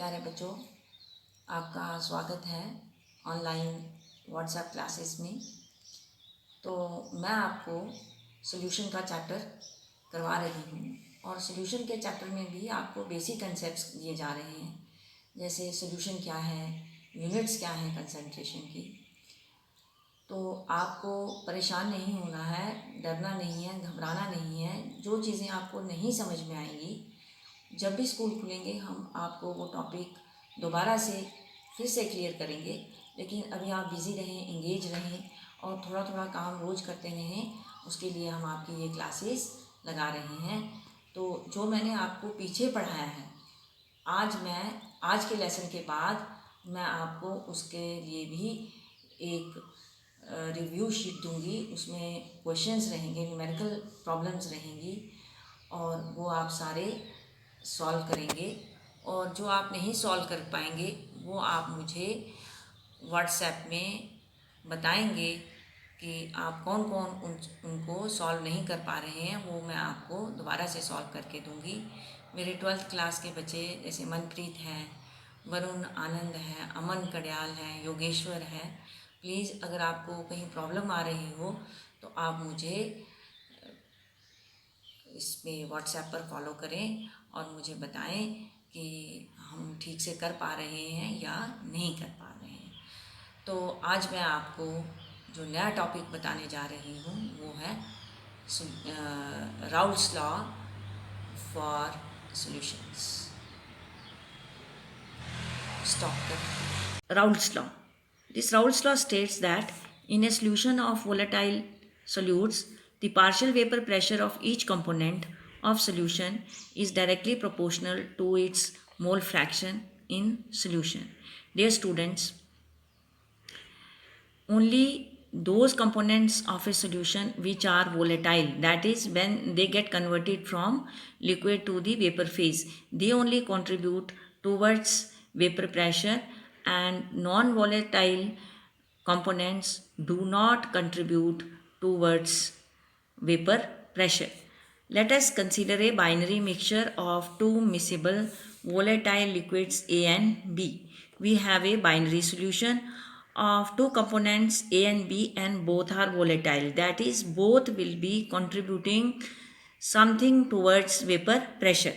प्यारे बच्चों, आपका स्वागत है ऑनलाइन व्हाट्सएप क्लासेस में। तो मैं आपको सॉल्यूशन का चैप्टर करवा रही हूँ और सॉल्यूशन के चैप्टर में भी आपको बेसिक कंसेप्ट्स दिए जा रहे हैं, जैसे सॉल्यूशन क्या है, यूनिट्स क्या हैं कंसंट्रेशन की। तो आपको परेशान नहीं होना है, डरना नहीं है, घबराना नहीं है। जो चीज़ें आपको नहीं समझ में आएंगी, जब भी स्कूल खुलेंगे हम आपको वो टॉपिक दोबारा से फिर से क्लियर करेंगे। लेकिन अभी आप बिज़ी रहें, एंगेज रहें और थोड़ा थोड़ा काम रोज़ करते रहें। उसके लिए हम आपकी ये क्लासेस लगा रहे हैं। तो जो मैंने आपको पीछे पढ़ाया है, आज के लेसन के बाद मैं आपको उसके लिए भी एक रिव्यू शीट दूंगी। उसमें क्वेश्चंस रहेंगे, न्यूमेरिकल प्रॉब्लम्स रहेंगी और वो आप सारे सॉल्व करेंगे। और जो आप नहीं सॉल्व कर पाएंगे वो आप मुझे व्हाट्सएप में बताएंगे कि आप कौन कौन उनको सॉल्व नहीं कर पा रहे हैं। वो मैं आपको दोबारा से सॉल्व करके दूंगी। मेरे 12th क्लास के बच्चे जैसे मनप्रीत हैं, वरुण आनंद है, अमन कड़याल है, योगेश्वर है। प्लीज़ अगर आपको कहीं प्रॉब्लम आ रही हो तो आप मुझे इसमें व्हाट्सएप पर फॉलो करें और मुझे बताएं कि हम ठीक से कर पा रहे हैं या नहीं कर पा रहे हैं। तो आज मैं आपको जो नया टॉपिक बताने जा रही हूँ वो है Raoult's law for solutions. Stop कर। Raoult's law. This Raoult's law states that in a solution of volatile solutes, the partial vapor pressure of each component of solution is directly proportional to its mole fraction in solution. Dear students, only those components of a solution which are volatile, that is when they get converted from liquid to the vapor phase, they only contribute towards vapor pressure, and non volatile components do not contribute towards vapor pressure. Let us consider a binary mixture of two miscible volatile liquids A and B. We have a binary solution of two components A and B and both are volatile. That is, both will be contributing something towards vapor pressure.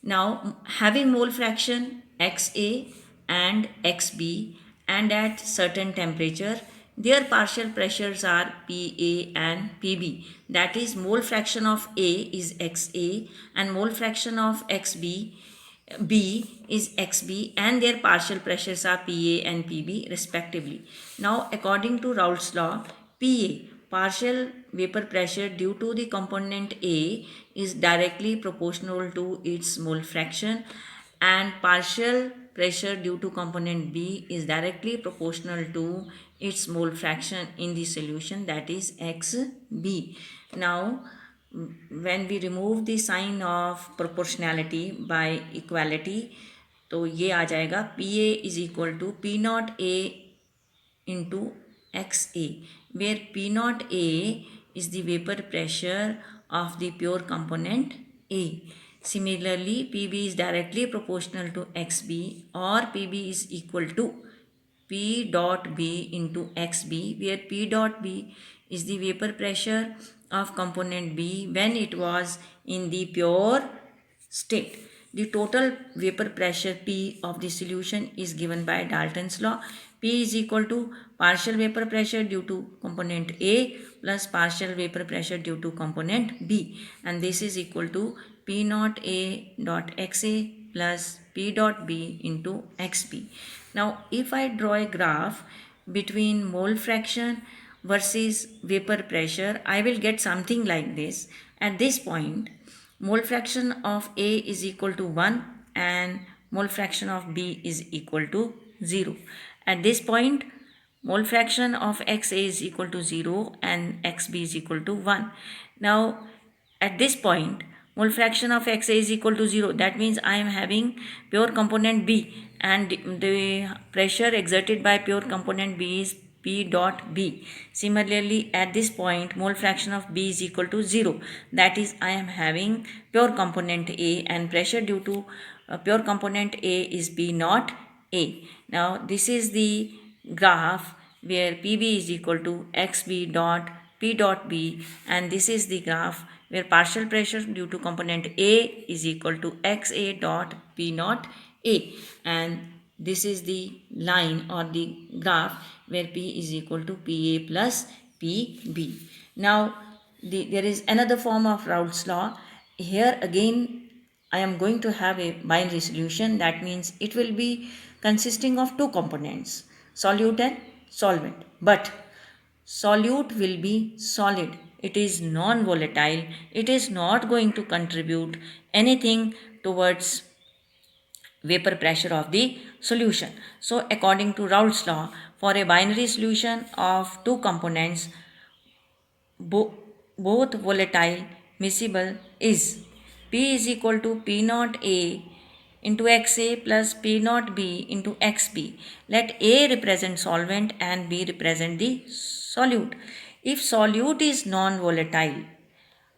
Now, having mole fraction XA and XB and at certain temperature, their partial pressures are PA and PB. That is, mole fraction of A is XA and mole fraction of B is XB, and their partial pressures are PA and PB respectively. Now, according to Raoult's law, PA, partial vapor pressure due to the component A, is directly proportional to its mole fraction, and partial pressure due to component B is directly proportional to its mole fraction in the solution, that is XB. Now, when we remove the sign of proportionality by equality, तो ये आ जाएगा PA is equal to P naught A into XA, where P naught A is the vapor pressure of the pure component A. Similarly, PB is directly proportional to XB, or PB is equal to P dot B into XB, where P dot B is the vapor pressure of component B when it was in the pure state. The total vapor pressure P of the solution is given by Dalton's law. P is equal to partial vapor pressure due to component A plus partial vapor pressure due to component B, and this is equal to P naught A dot XA plus P dot B into XB. Now, if I draw a graph between mole fraction versus vapor pressure, I will get something like this. At this point, mole fraction of A is equal to 1 and mole fraction of B is equal to 0. At this point, mole fraction of XA is equal to 0 and XB is equal to 1. Now, at this point, mole fraction of XA is equal to 0. That means I am having pure component B, and the pressure exerted by pure component B is P dot B. Similarly, at this point, mole fraction of B is equal to 0. That is, I am having pure component A, and pressure due to pure component A is P naught A. Now, this is the graph where PB is equal to XB dot P dot B, and this is the graph where partial pressure due to component A is equal to XA dot P naught A, and this is the line or the graph where P is equal to PA plus PB. Now, there is another form of Raoult's law. Here again, I am going to have a binary solution. That means it will be consisting of two components, solute and solvent. But solute will be solid. It is non-volatile. It is not going to contribute anything towards vapor pressure of the solution. So according to Raoult's law, for a binary solution of two components, both volatile miscible is P is equal to P naught A into XA plus P naught B into XB. Let A represent solvent and B represent the solute. If solute is non-volatile,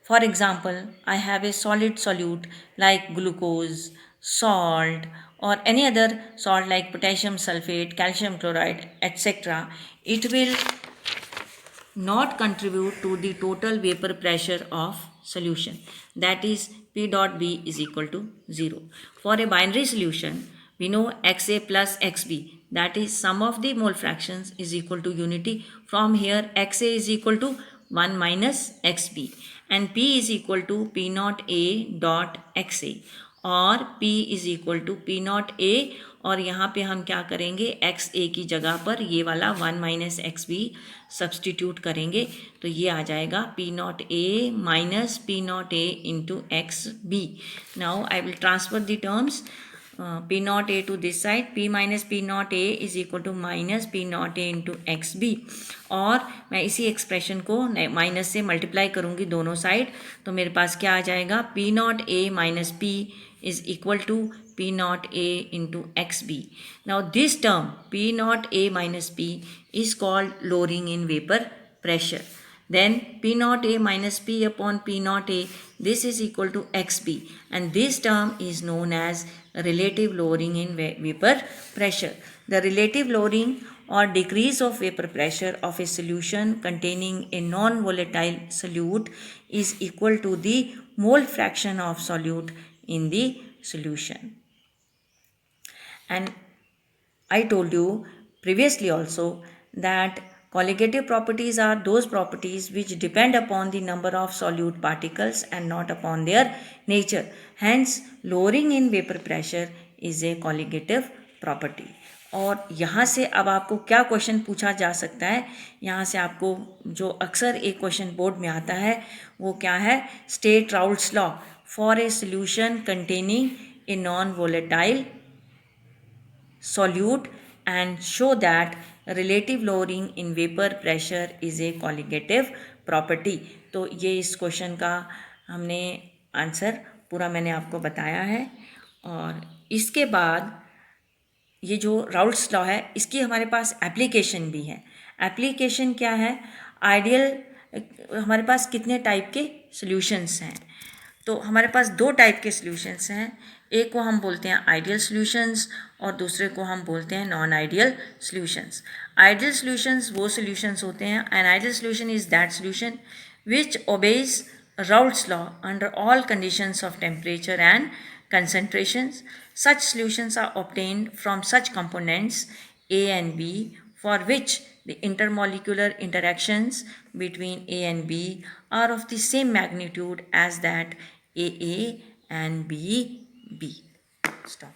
for example, I have a solid solute like glucose, salt, or any other salt like potassium sulfate, calcium chloride, etc. It will not contribute to the total vapor pressure of solution. That is, P dot B is equal to 0. For a binary solution, we know XA plus XB, that is sum of the mole fractions is equal to unity. From here, XA is equal to 1 minus XB, and P is equal to P naught A dot XA, और P is equal to P naught A, और यहाँ पे हम क्या करेंगे, x ए की जगह पर ये वाला 1 माइनस एक्स बी सब्सटीट्यूट करेंगे, तो ये आ जाएगा P naught A minus P naught A into x b. Now I will transfer the terms. P naught A to this side, P minus P naught A is equal to minus P naught A into XB, और मैं इसी expression को minus से multiply करूँगी दोनों side, तो मेरे पास क्या आ जाएगा, P naught A minus P is equal to P naught A into XB. Now this term P naught A minus P is called lowering in vapor pressure. Then P naught A minus P upon P naught A, this is equal to XB, and this term is known as relative lowering in vapor pressure. The relative lowering or decrease of vapor pressure of a solution containing a non-volatile solute is equal to the mole fraction of solute in the solution. And I told you previously also that colligative properties are those properties which depend upon the number of solute particles and not upon their nature. Hence, lowering in vapor pressure is a colligative property. और यहाँ से अब आपको क्या question पूछा जा सकता है, यहाँ से आपको जो अक्सर एक क्वेश्चन बोर्ड में आता है वो क्या है, state Raoult's law for a solution containing a non volatile solute and show that relative lowering in vapor pressure is a colligative property. तो ये इस क्वेश्चन का हमने आंसर पूरा मैंने आपको बताया है. और इसके बाद ये जो राउल्ट्स लॉ है इसकी हमारे पास एप्लीकेशन भी है. एप्लीकेशन क्या है, आइडियल हमारे पास कितने टाइप के सॉल्यूशंस हैं, तो हमारे पास दो टाइप के सॉल्यूशंस हैं. एक को हम बोलते हैं आइडियल सॉल्यूशंस और दूसरे को हम बोलते हैं non ideal solutions. Ideal solutions वो सॉल्यूशंस होते हैं, an ideal solution is that solution which obeys Raoult's law under all conditions of temperature and concentrations. Such solutions are obtained from such components A and B for which the intermolecular interactions between A and B are of the same magnitude as that AA and BB. Stop.